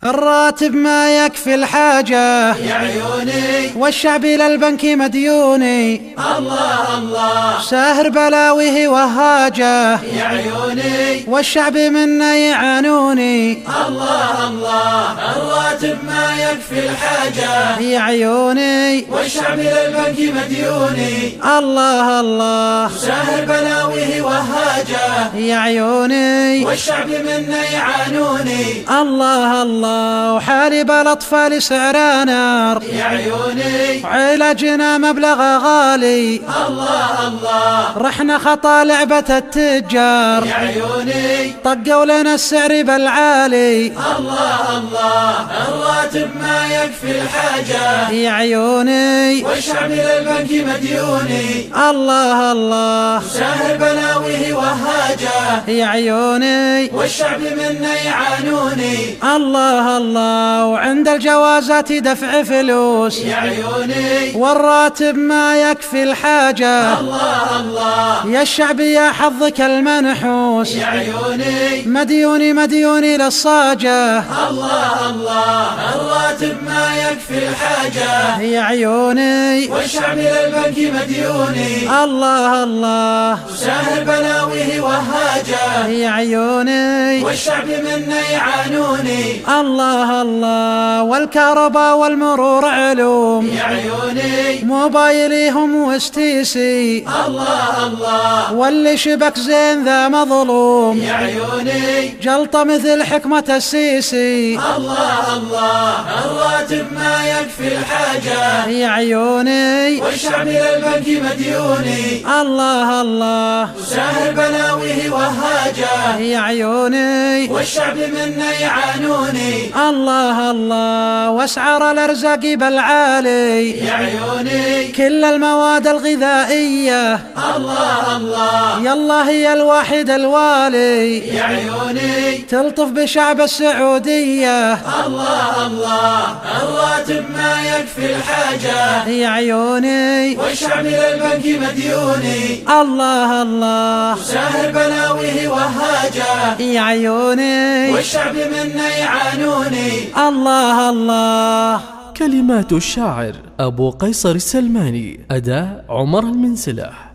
الراتب ما يكفي الحاجة يا عيوني، والشعب للبنك مديوني. الله الله، ساهر بلاويه وهاجة يا عيوني، والشعب منا يعانوني. الله الله، الراتب ما يكفي الحاجة يا عيوني والشعب للبنك مديوني. الله الله، ساهر بلاويه وهاجة يا عيوني والشعب منا يعانوني. الله الله، وحالب الأطفال سعر نار، يا عيوني، وعلاجنا مبلغ غالي. الله الله، رحنا خطا لعبة التجار، يا عيوني، طقوا لنا السعر بالعالي. الله الله، الراتب ما يكفي الحاجة يا عيوني والشعب للبنك مديوني. الله الله، ساهر بلاويه وهاجة يا عيوني والشعب منا يعانوني. الله الله، وعند الجوازات دفع فلوس، يا عيوني، والراتب ما يكفي الحاجة. الله الله، يا الشعب يا حظك المنحوس، يا عيوني، مديوني مديوني للصاجة. الله الله، الراتب ما يكفي الحاجة يا عيوني والشعب للبنك مديوني. الله الله، ساهر بلاويه وهاجة يا عيوني والشعب منا يعانوني. الله الله، والكهرباء والمرور علوم، يا عيوني، موبايليهم واستيسي. الله الله، واللي شبك زين ذا مظلوم، يا عيوني، جلطة مثل حكمة السيسي. الله الله، الراتب ما يكفي الحاجة يا عيوني والشعب للبنك مديوني. الله الله، ساهر بلاويه وهاجة يا عيوني والشعب منا يعانوني. الله الله، واسعار الارزاق بالعالي، يا عيوني، كل المواد الغذائية. الله الله، يلا هي الواحد الوالي، يا عيوني، تلطف بشعب السعودية. الله الله، الراتب ما يكفي الحاجة يا عيوني والشعب للبنك مديوني. الله الله، ساهر بلاويه وهاجة يا عيوني والشعب منا يعانوني. الله الله. كلمات الشاعر أبو قيصر السلماني، أداء عمر المنسلح.